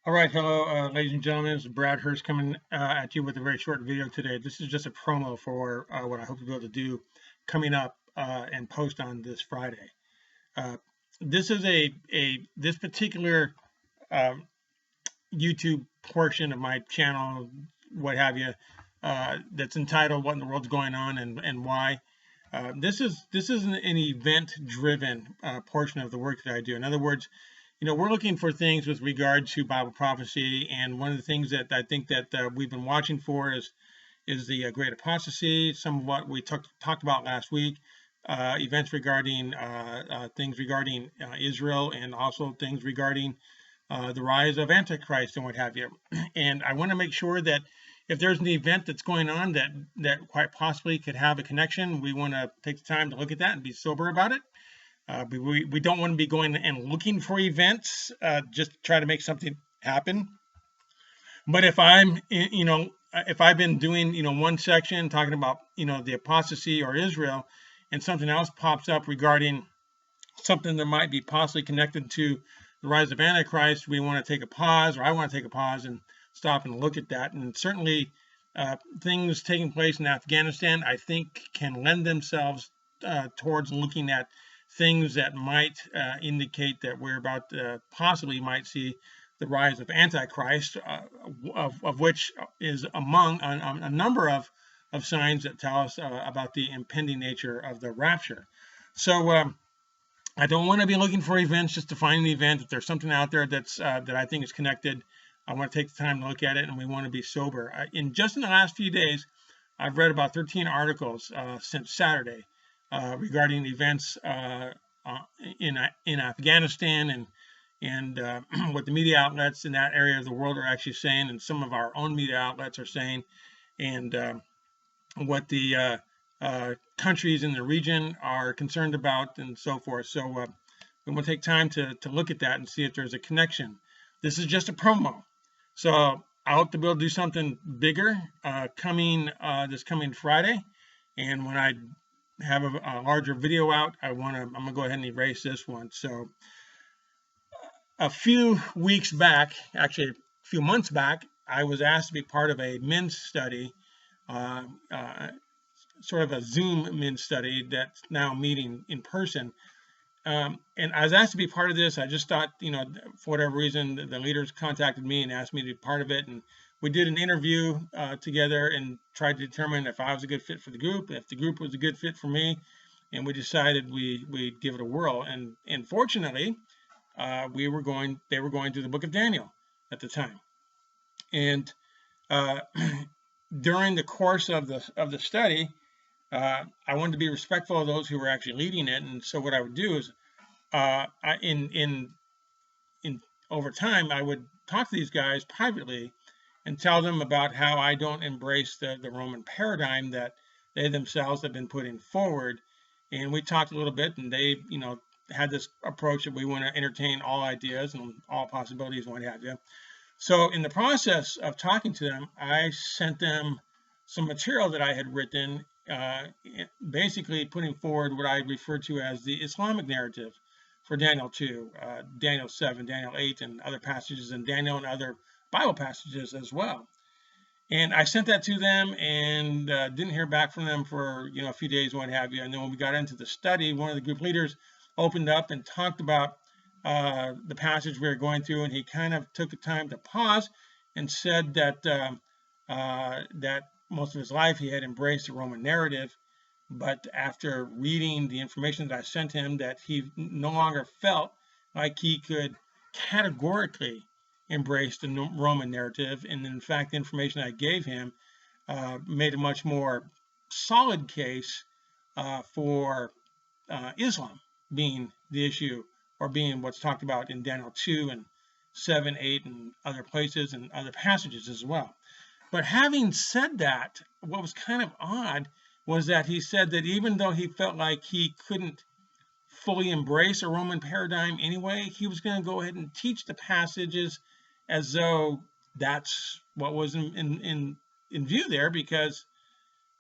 All right, hello, ladies and gentlemen. This is Brad Hurst coming at you with a very short video today. This is just a promo for what I hope to be able to do coming up and post on this Friday. Uh, this is this particular um, YouTube portion of my channel, what have you, that's entitled "What in the World's Going On and Why." This is an event-driven portion of the work that I do. In other words, we're looking for things with regard to Bible prophecy, and one of the things that I think that we've been watching for is the great apostasy. Some of what we talked about last week, events regarding things regarding Israel, and also things regarding the rise of Antichrist and what have you. And I want to make sure that if there's an event that's going on that quite possibly could have a connection, we want to take the time to look at that and be sober about it. We don't want to be going and looking for events just to try to make something happen. But if if I've been doing, one section talking about, the apostasy or Israel, and something else pops up regarding something that might be possibly connected to the rise of Antichrist, we want to take a pause, or I want to take a pause and stop and look at that. And certainly things taking place in Afghanistan, I think, can lend themselves towards looking at things that might indicate that we're about to possibly might see the rise of Antichrist, of which is among a number of signs that tell us about the impending nature of the rapture. So I don't want to be looking for events just to find an event. If there's something out there that's that I think is connected, I want to take the time to look at it, and we want to be sober. In the last few days, I've read about 13 articles since Saturday regarding events in Afghanistan and what the media outlets in that area of the world are actually saying, and some of our own media outlets are saying, and what the countries in the region are concerned about, and so forth. So we want to take time to look at that and see if there's a connection. This is just a promo. So I hope to be able to do something bigger this coming Friday. And when I have a larger video out, I'm gonna go ahead and erase this one. So a few weeks back, actually a few months back, I was asked to be part of a men's study, sort of a Zoom men's study that's now meeting in person. And I was asked to be part of this. I just thought, for whatever reason, the leaders contacted me and asked me to be part of it. And we did an interview together and tried to determine if I was a good fit for the group, if the group was a good fit for me. And we decided we'd give it a whirl. And fortunately, they were going through the book of Daniel at the time. And during the course of the study, I wanted to be respectful of those who were actually leading it. And so what I would do is, over time, I would talk to these guys privately and tell them about how I don't embrace the Roman paradigm that they themselves have been putting forward. And we talked a little bit, and they, had this approach that we want to entertain all ideas and all possibilities and what have you. So in the process of talking to them, I sent them some material that I had written, basically putting forward what I refer to as the Islamic narrative for Daniel 2, Daniel 7, Daniel 8, and other passages in Daniel and other Bible passages as well. And I sent that to them and didn't hear back from them for a few days, what have you. And then when we got into the study, one of the group leaders opened up and talked about the passage we were going through, and he kind of took the time to pause and said that that most of his life he had embraced the Roman narrative, but after reading the information that I sent him, that he no longer felt like he could categorically embrace the Roman narrative, and in fact the information I gave him made a much more solid case for Islam being the issue, or being what's talked about in Daniel 2 and 7, 8, and other places and other passages as well. But having said that, what was kind of odd was that he said that even though he felt like he couldn't fully embrace a Roman paradigm anyway, he was going to go ahead and teach the passages as though that's what was in view there, because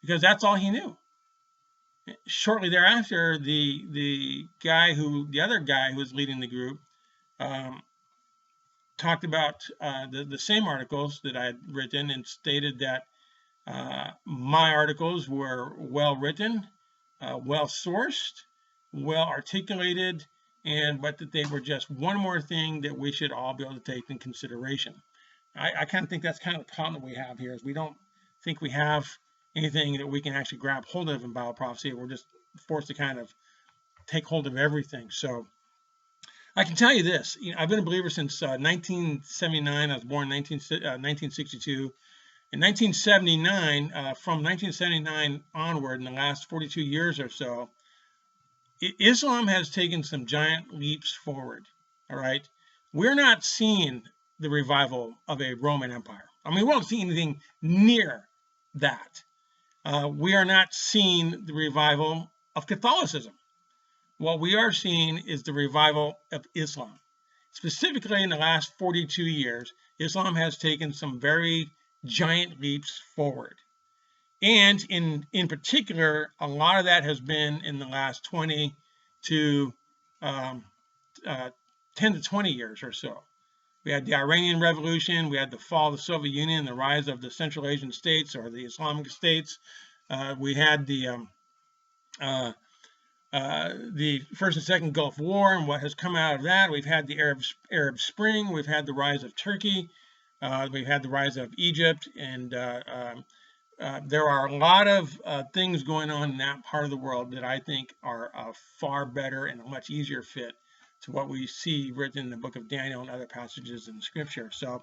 that's all he knew. Shortly thereafter, the other guy who was leading the group talked about the same articles that I had written and stated that my articles were well written, well sourced, well articulated, and but that they were just one more thing that we should all be able to take in consideration. I kind of think that's kind of the problem that we have here is we don't think we have anything that we can actually grab hold of in Bible prophecy. We're just forced to kind of take hold of everything. So I can tell you this, I've been a believer since 1979. I was born in 1962. In 1979, from 1979 onward, in the last 42 years or so, Islam has taken some giant leaps forward. All right, we're not seeing the revival of a Roman Empire. I mean, we won't see anything near that. We are not seeing the revival of Catholicism. What we are seeing is the revival of Islam. Specifically, in the last 42 years, Islam has taken some very giant leaps forward. And in particular, a lot of that has been in the last 20 to 10 to 20 years or so. We had the Iranian Revolution, we had the fall of the Soviet Union, the rise of the Central Asian states or the Islamic states. We had the First and Second Gulf War and what has come out of that. We've had the Arab Spring. We've had the rise of Turkey. We've had the rise of Egypt, and there are a lot of things going on in that part of the world that I think are far better and a much easier fit to what we see written in the book of Daniel and other passages in Scripture. So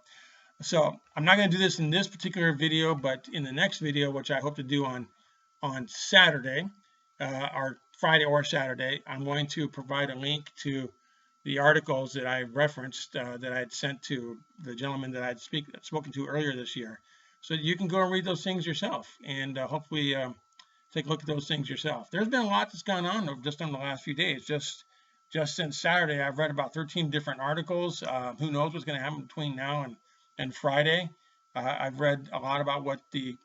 I'm not going to do this in this particular video, but in the next video, which I hope to do on Saturday, or Friday or Saturday, I'm going to provide a link to the articles that I referenced that I had sent to the gentleman that I'd spoken to earlier this year. So you can go and read those things yourself and hopefully take a look at those things yourself. There's been a lot that's gone on just in the last few days. Just since Saturday, I've read about 13 different articles. Who knows what's going to happen between now and Friday. I've read a lot about what the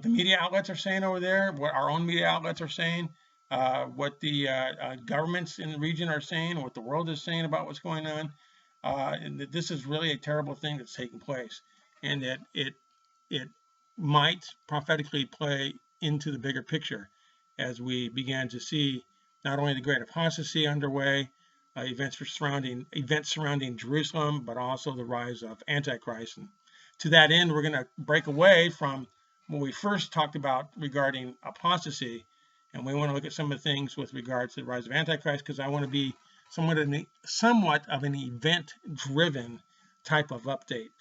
media outlets are saying over there, what our own media outlets are saying, what the governments in the region are saying, what the world is saying about what's going on. And that this is really a terrible thing that's taking place, and that it might prophetically play into the bigger picture as we began to see not only the great apostasy underway, events surrounding Jerusalem, but also the rise of Antichrist. And to that end, we're going to break away from what we first talked about regarding apostasy, and we want to look at some of the things with regards to the rise of Antichrist, because I want to be somewhat of an event-driven type of update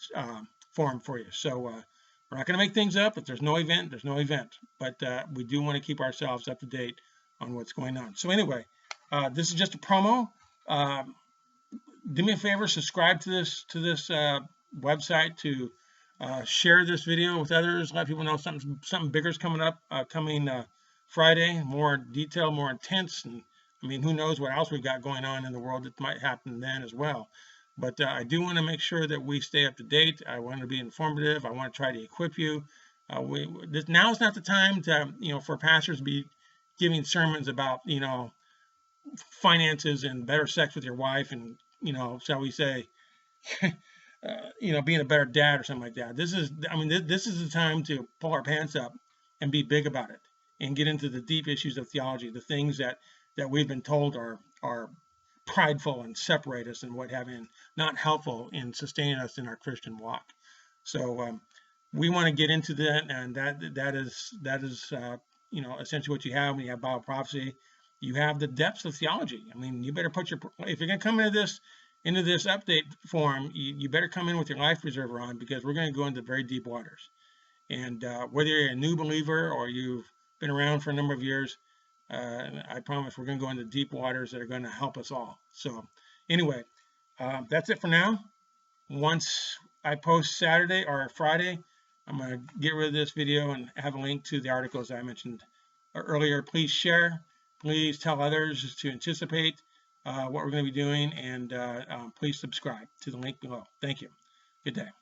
form for you. So we're not going to make things up. If there's no event, there's no event. But we do want to keep ourselves up to date on what's going on. So anyway, this is just a promo. Do me a favor, subscribe to this website, to share this video with others. Let people know something bigger is coming up, coming Friday. More detailed, more intense, and I mean, who knows what else we've got going on in the world that might happen then as well. But I do want to make sure that we stay up to date. I want to be informative. I want to try to equip you. Now is not the time to, for pastors to be giving sermons about, finances and better sex with your wife and, shall we say, being a better dad or something like that. This is the time to pull our pants up and be big about it and get into the deep issues of theology, the things that we've been told are prideful and separate us and what have you, and not helpful in sustaining us in our Christian walk. So we want to get into that, and that is essentially what you have when you have Bible prophecy. You have the depths of theology. I mean, you better if you're going to come into this update form, you better come in with your life preserver on, because we're going to go into very deep waters. And whether you're a new believer or you've been around for a number of years, I promise we're going to go into deep waters that are going to help us all. So anyway, that's it for now. Once I post Saturday or Friday, I'm going to get rid of this video and have a link to the articles I mentioned earlier. Please share. Please tell others to anticipate what we're going to be doing, and please subscribe to the link below. Thank you. Good day.